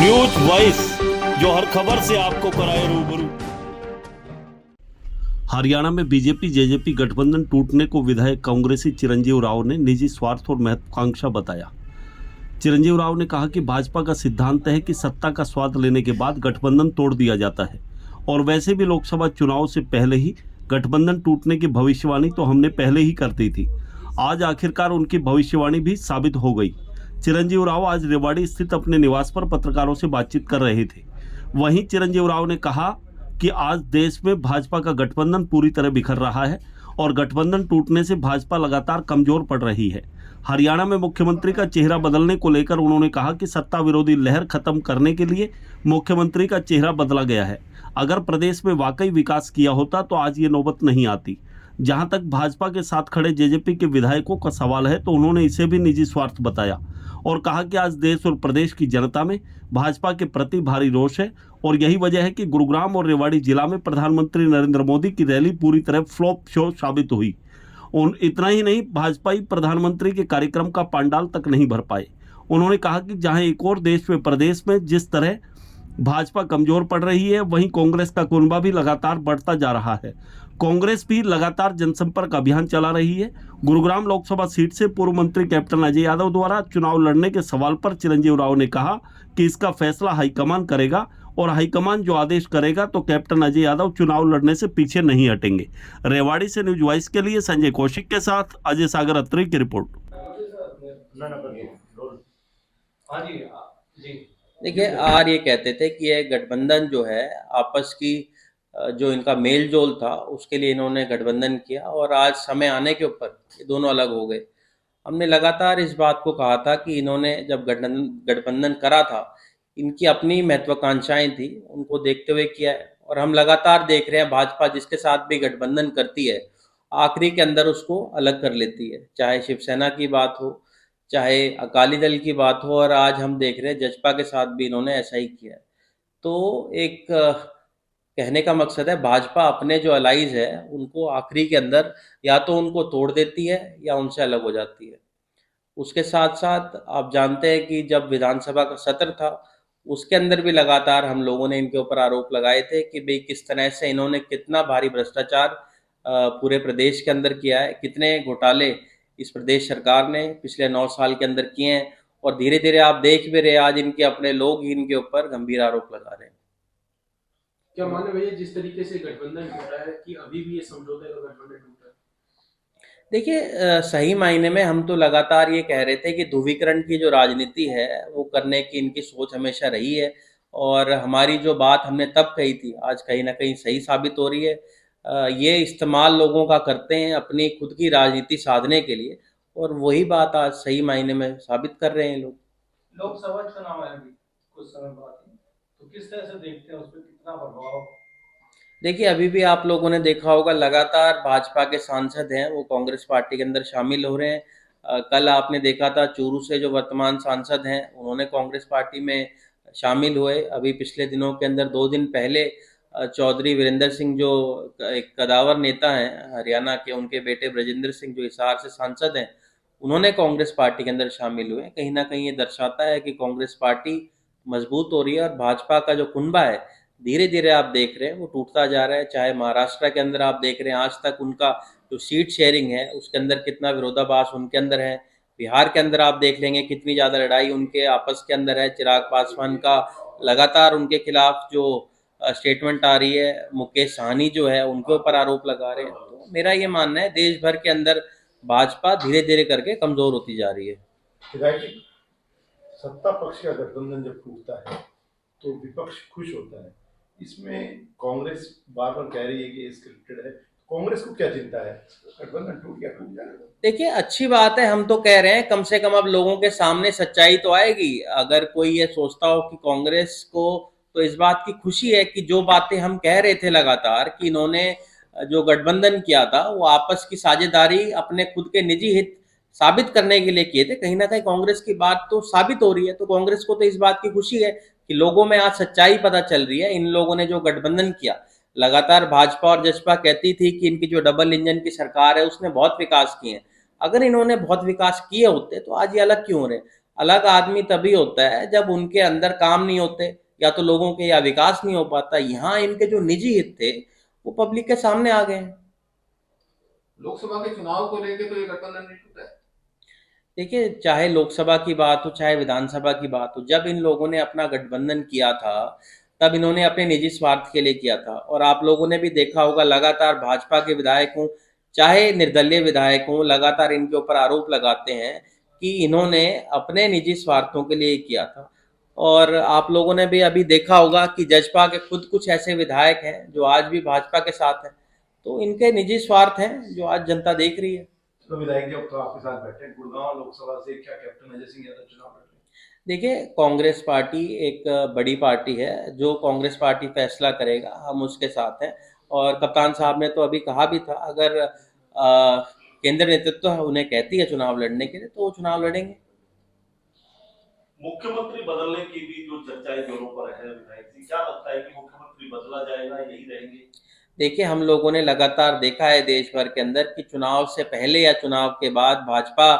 News voice, जो हर खबर से आपको कराए रूबरू। हरियाणा में बीजेपी जेजेपी गठबंधन टूटने को विधायक कांग्रेसी चिरंजीव राव ने निजी स्वार्थ और महत्वाकांक्षा बताया। चिरंजीव राव ने कहा कि भाजपा का सिद्धांत है कि सत्ता का स्वाद लेने के बाद गठबंधन तोड़ दिया जाता है, और वैसे भी लोकसभा चुनाव से पहले ही गठबंधन टूटने की भविष्यवाणी तो हमने पहले ही कर दी थी। आज आखिरकार उनकी भविष्यवाणी भी साबित हो गई। चिरंजीव राव आज रेवाड़ी स्थित अपने निवास पर पत्रकारों से बातचीत कर रहे थे। वहीं चिरंजीव राव ने कहा कि आज देश में भाजपा का गठबंधन पूरी तरह बिखर रहा है और गठबंधन टूटने से भाजपा लगातार कमजोर पड़ रही है। हरियाणा में मुख्यमंत्री का चेहरा बदलने को लेकर उन्होंने कहा कि सत्ता विरोधी लहर खत्म करने के लिए मुख्यमंत्री का चेहरा बदला गया है। अगर प्रदेश में वाकई विकास किया होता तो आज ये नौबत नहीं आती। जहां तक भाजपा के साथ खड़े जेजेपी के विधायकों का सवाल है तो उन्होंने इसे भी निजी स्वार्थ बताया और कहा कि आज देश और प्रदेश की जनता में भाजपा के प्रति भारी रोष है और यही वजह है कि गुरुग्राम और रेवाड़ी जिला में प्रधानमंत्री नरेंद्र मोदी की रैली पूरी तरह फ्लॉप शो साबित हुई। इतना ही नहीं, भाजपाई प्रधानमंत्री के कार्यक्रम का पंडाल तक नहीं भर पाए। उन्होंने कहा कि जहां एक और देश में प्रदेश में जिस तरह भाजपा कमजोर पड़ रही है, वहीं कांग्रेस का कुनबा भी लगातार बढ़ता जा रहा है। कांग्रेस भी लगातार जनसंपर्क अभियान चला रही है। गुरुग्राम लोकसभा सीट से पूर्व मंत्री कैप्टन अजय यादव द्वारा चुनाव लड़ने के सवाल पर चिरंजीव राव ने कहा कि इसका फैसला हाईकमान करेगा और हाईकमान जो आदेश करेगा तो कैप्टन अजय यादव चुनाव लड़ने से पीछे नहीं हटेंगे। रेवाड़ी से न्यूज वॉइस के लिए संजय कौशिक के साथ अजय सागर अत्री की रिपोर्ट। देखिए, आर ये कहते थे कि ये गठबंधन जो है आपस की जो इनका मेल जोल था उसके लिए इन्होंने गठबंधन किया और आज समय आने के ऊपर ये दोनों अलग हो गए। हमने लगातार इस बात को कहा था कि इन्होंने जब गठबंधन करा था, इनकी अपनी महत्वाकांक्षाएं थी, उनको देखते हुए किया है। और हम लगातार देख रहे हैं भाजपा जिसके साथ भी गठबंधन करती है, आखिरी के अंदर उसको अलग कर लेती है, चाहे शिवसेना की बात हो, चाहे अकाली दल की बात हो, और आज हम देख रहे हैं जजपा के साथ भी इन्होंने ऐसा ही किया है। तो एक कहने का मकसद है भाजपा अपने जो अलाइज है उनको आखिरी के अंदर या तो उनको तोड़ देती है या उनसे अलग हो जाती है। उसके साथ साथ आप जानते हैं कि जब विधानसभा का सत्र था उसके अंदर भी लगातार हम लोगों ने इनके ऊपर आरोप लगाए थे कि भाई किस तरह से इन्होंने कितना भारी भ्रष्टाचार पूरे प्रदेश के अंदर किया है, कितने घोटाले इस प्रदेश सरकार ने पिछले 9 साल के अंदर किए हैं। और धीरे धीरे आप देख भी रहे आज इनके अपने लोग ही इनके ऊपर गंभीर आरोप लगा रहे हैं। क्या माने भैया जिस तरीके से गठबंधन टूटा है कि अभी भी ये समझौते का गठबंधन टूटा है? देखिए, सही मायने में हम तो लगातार ये कह रहे थे कि ध्रुवीकरण की जो राजनीति है वो करने की इनकी सोच हमेशा रही है और हमारी जो बात हमने तब कही थी आज कहीं ना कहीं सही साबित हो रही है। ये इस्तेमाल लोगों का करते हैं अपनी खुद की राजनीति साधने के लिए और वही बात आज सही मायने में साबित कर रहे हैं लोग। लोकसभा चुनाव है अभी कुछ समय बाद ही, तो किस तरह से देखते हैं उस पर कितना प्रभाव? देखिए, अभी भी आप लोगों ने देखा होगा लगातार भाजपा के सांसद हैं वो कांग्रेस पार्टी के अंदर शामिल हो रहे हैं। कल आपने देखा था चूरू से जो वर्तमान सांसद हैं उन्होंने कांग्रेस पार्टी में शामिल हुए। अभी पिछले दिनों के अंदर 2 दिन पहले चौधरी वीरेंद्र सिंह जो एक कदावर नेता हैं हरियाणा के, उनके बेटे ब्रजेंद्र सिंह जो हिसार से सांसद हैं, उन्होंने कांग्रेस पार्टी के अंदर शामिल हुए। कहीं ना कहीं ये दर्शाता है कि कांग्रेस पार्टी मजबूत हो रही है और भाजपा का जो कुनबा है धीरे धीरे आप देख रहे हैं वो टूटता जा रहा है। चाहे महाराष्ट्र के अंदर आप देख रहे हैं आज तक उनका जो सीट शेयरिंग है उसके अंदर कितना विरोधाभास उनके अंदर है। बिहार के अंदर आप देख लेंगे कितनी ज़्यादा लड़ाई उनके आपस के अंदर है। चिराग पासवान का लगातार उनके खिलाफ जो स्टेटमेंट आ रही है, मुकेश सहनी जो है उनके ऊपर आरोप लगा रहे हैं। तो मेरा ये मानना है देश भर के अंदर भाजपा धीरे धीरे करके कमज़ोर होती जा रही है। सत्ता पक्ष का गठबंधन जब टूटता है तो विपक्ष खुश होता है। इसमें कांग्रेस बार बार कह रही है कि ये स्क्रिप्टेड है। कांग्रेस को क्या चिंता है? गठबंधन टूट गया, टूट जाएगा। देखिए, अच्छी बात है, हम तो कह रहे हैं कम से कम अब लोगों के सामने सच्चाई तो आएगी। अगर कोई ये सोचता हो कि कांग्रेस को तो इस बात की खुशी है कि जो बातें हम कह रहे थे लगातार कि इन्होंने जो गठबंधन किया था वो आपस की साझेदारी अपने खुद के निजी हित साबित करने के लिए किए थे, कहीं ना कहीं कांग्रेस की बात तो साबित हो रही है। तो कांग्रेस को तो इस बात की खुशी है कि लोगों में आज सच्चाई पता चल रही है। इन लोगों ने जो गठबंधन किया, लगातार भाजपा और जसपा कहती थी कि इनकी जो डबल इंजन की सरकार है उसने बहुत विकास किए हैं। अगर इन्होंने बहुत विकास किए होते तो आज ये अलग क्यों हो रहे? अलग आदमी तभी होता है जब उनके अंदर काम नहीं होते, या तो लोगों के या विकास नहीं हो पाता। यहाँ इनके जो निजी हित थे वो पब्लिक के सामने आ गए हैं। लोकसभा के चुनाव को लेके तो ये गठबंधन नहीं टूटा है। देखिए, चाहे लोकसभा की बात हो चाहे विधानसभा की बात हो, जब इन लोगों ने अपना गठबंधन किया था तब इन्होंने अपने निजी स्वार्थ के लिए किया था। और आप लोगों ने भी देखा होगा, लगातार भाजपा के विधायक हों चाहे निर्दलीय विधायक हों, लगातार इनके ऊपर आरोप लगाते हैं कि इन्होंने अपने निजी स्वार्थों के लिए किया था। और आप लोगों ने भी अभी देखा होगा कि जजपा के खुद कुछ ऐसे विधायक हैं जो आज भी भाजपा के साथ हैं। तो इनके निजी स्वार्थ हैं जो आज जनता देख रही है। तो विधायक जब तो आपके साथ बैठे हैं, गुड़गांव लोकसभा से क्या कैप्टन अजय सिंह यादव चुनाव लड़ रहे हैं? देखिए, कांग्रेस पार्टी एक बड़ी पार्टी है। जो कांग्रेस पार्टी फैसला करेगा हम उसके साथ हैं। और कप्तान साहब ने तो अभी कहा भी था, अगर केंद्र नेतृत्व उन्हें कहती है चुनाव लड़ने के लिए तो वो चुनाव लड़ेंगे। मुख्यमंत्री बदलने की भी जो चर्चाएं जोरों पर है, विधायक जी, क्या लगता है कि मुख्यमंत्री बदला जाएगा, यही रहेंगे? देखिए, हम लोगों ने लगातार देखा है देश भर के अंदर कि चुनाव से पहले या चुनाव के बाद भाजपा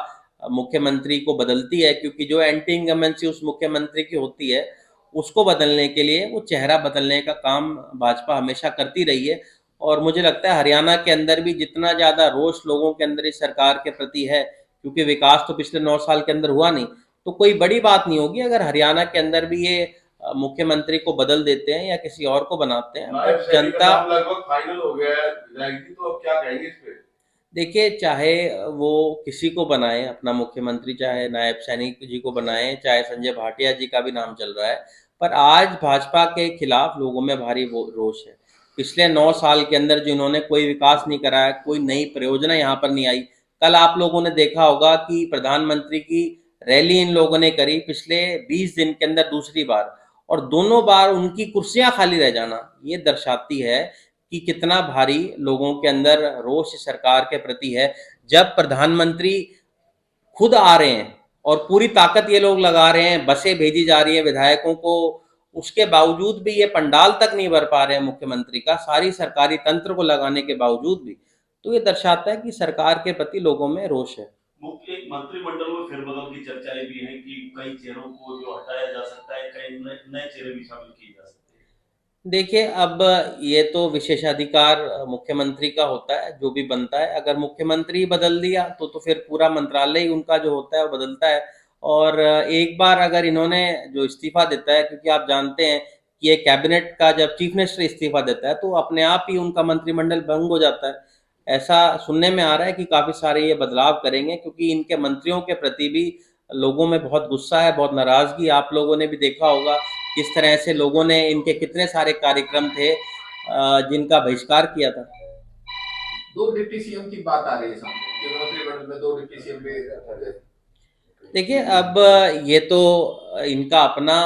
मुख्यमंत्री को बदलती है, क्योंकि जो एंटी इनकम्बेंसी उस मुख्यमंत्री की होती है उसको बदलने के लिए वो चेहरा बदलने का काम भाजपा हमेशा करती रही है। और मुझे लगता है हरियाणा के अंदर भी जितना ज़्यादा रोष लोगों के अंदर इस सरकार के प्रति है, क्योंकि विकास तो पिछले 9 साल के अंदर हुआ नहीं, तो कोई बड़ी बात नहीं होगी अगर हरियाणा के अंदर भी ये मुख्यमंत्री को बदल देते हैं या किसी और को बनाते हैं। नायब बट सैनी का जनता, नाम लगभग फाइनल हो गया है विधायक जी, तो अब क्या कहेंगे इस पे? देखिए, चाहे वो किसी को बनाए अपना मुख्यमंत्री, चाहे नायब सैनी जी को बनाए, चाहे संजय भाटिया जी का भी नाम चल रहा है, पर आज भाजपा के खिलाफ लोगों में भारी रोष है। पिछले 9 साल के अंदर जिन्होंने कोई विकास नहीं कराया, कोई नई परियोजना यहाँ पर नहीं आई। कल आप लोगों ने देखा होगा कि प्रधानमंत्री की रैली इन लोगों ने करी पिछले 20 दिन के अंदर दूसरी बार, और दोनों बार उनकी कुर्सियां खाली रह जाना ये दर्शाती है कि कितना भारी लोगों के अंदर रोष सरकार के प्रति है। जब प्रधानमंत्री खुद आ रहे हैं और पूरी ताकत ये लोग लगा रहे हैं, बसें भेजी जा रही हैं विधायकों को, उसके बावजूद भी ये पंडाल तक नहीं भर पा रहे हैं मुख्यमंत्री का, सारी सरकारी तंत्र को लगाने के बावजूद भी, तो ये दर्शाता है कि सरकार के प्रति लोगों में रोष है। एक मंत्रिमंडल में फेरबदल की चर्चाएं भी हैं कि कई चेहरों को जो हटाया जा सकता है, कई नए चेहरे भी शामिल किए जा सकते हैं। देखिए, अब ये तो विशेषाधिकार मुख्यमंत्री का होता है, जो भी बनता है। अगर मुख्यमंत्री बदल दिया तो फिर पूरा मंत्रालय ही उनका जो होता है वो बदलता है। और एक बार अगर इन्होंने जो इस्तीफा देता है, क्योंकि आप जानते हैं कि ये कैबिनेट का जब चीफ मिनिस्टर इस्तीफा देता है तो अपने आप ही उनका मंत्रिमंडल भंग हो जाता है। ऐसा सुनने में आ रहा है कि काफ़ी सारे ये बदलाव करेंगे, क्योंकि इनके मंत्रियों के प्रति भी लोगों में बहुत गुस्सा है, बहुत नाराज़गी। आप लोगों ने भी देखा होगा किस तरह से लोगों ने, इनके कितने सारे कार्यक्रम थे जिनका बहिष्कार किया था। 2 डिप्टी सीएम की बात आ रही है सामने कि मंत्रिमंडल में 2 डिप्टी सीएम भी। देखिए, अब ये तो इनका अपना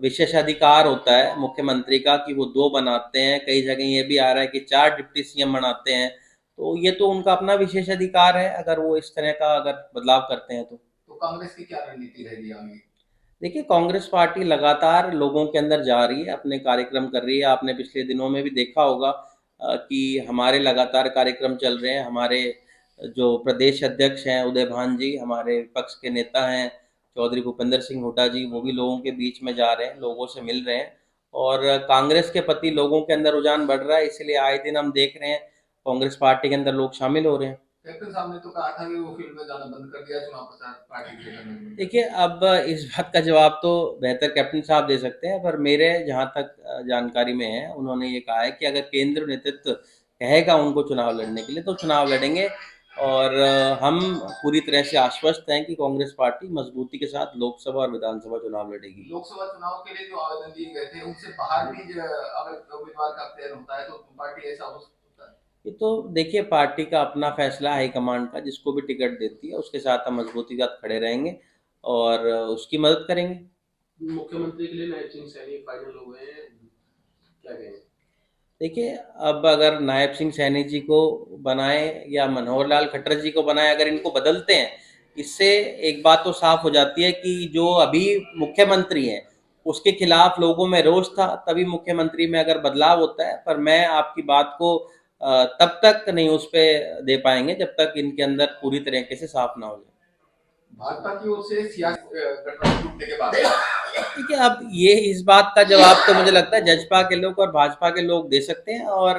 विशेषाधिकार होता है मुख्यमंत्री का कि वो 2 बनाते हैं। कई जगह ये भी आ रहा है कि 4 डिप्टी सीएम बनाते हैं, तो ये तो उनका अपना विशेषाधिकार है अगर वो इस तरह का अगर बदलाव करते हैं तो। कांग्रेस की क्या रणनीति रहेगी आगे? देखिए, कांग्रेस पार्टी लगातार लोगों के अंदर जा रही है, अपने कार्यक्रम कर रही है। आपने पिछले दिनों में भी देखा होगा कि हमारे लगातार कार्यक्रम चल रहे हैं। हमारे जो प्रदेश अध्यक्ष हैं उदय भान जी, हमारे विपक्ष के नेता हैं चौधरी भूपेंद्र सिंह हुड्डा जी, वो भी लोगों के बीच में जा रहे हैं, लोगों से मिल रहे हैं। और कांग्रेस के प्रति लोगों के अंदर रुझान बढ़ रहा है, इसलिए आए दिन हम देख रहे हैं कांग्रेस पार्टी के अंदर लोग शामिल हो रहे हैं। कैप्टन साहब ने तो कहा था कि वो फील्ड में जाना बंद कर दिया चुनाव प्रचार पार्टी के लिए। देखिए, अब इस बात का जवाब तो बेहतर कैप्टन साहब दे सकते हैं, पर मेरे जहाँ तक जानकारी में है, उन्होंने ये कहा है कि अगर केंद्र नेतृत्व कहेगा उनको चुनाव लड़ने के लिए तो चुनाव लड़ेंगे। और हम पूरी तरह से आश्वस्त हैं कि कांग्रेस पार्टी मजबूती के साथ लोकसभा और विधानसभा चुनाव लड़ेगी। लोकसभा चुनाव के लिए जो आवेदन दिए गए थे उनसे बाहर भी अगर उम्मीदवार का चयन होता है तो पार्टी ऐसा हो सकता है? ये तो देखिए, पार्टी का अपना फैसला हाईकमांड का, जिसको भी टिकट देती है उसके साथ हम मजबूती के साथ खड़े रहेंगे और उसकी मदद करेंगे। मुख्यमंत्री के लिए नायब सिंह सैनी फाइनल हो गए हैं, क्या कहेंगे? देखिए, अब अगर नायब सिंह सैनी जी को बनाए या मनोहर लाल खट्टर जी को बनाए, अगर इनको बदलते हैं, इससे एक बात तो साफ हो जाती है कि जो अभी मुख्यमंत्री हैं उसके खिलाफ लोगों में रोष था, तभी मुख्यमंत्री में अगर बदलाव होता है। पर मैं आपकी बात को तब तक नहीं उस पर दे पाएंगे जब तक इनके अंदर पूरी तरीके से साफ ना हो जाए। भाजपा की ओर से सियासी गठबंधन टूटने के बाद देखिए, अब ये इस बात का जवाब तो मुझे लगता है जजपा के लोग और भाजपा के लोग दे सकते हैं, और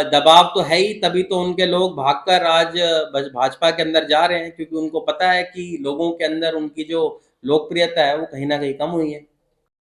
दबाव तो है ही, तभी तो उनके लोग भागकर आज भाजपा के अंदर जा रहे हैं, क्योंकि उनको पता है कि लोगों के अंदर उनकी जो लोकप्रियता है वो कहीं ना कहीं कम हुई है।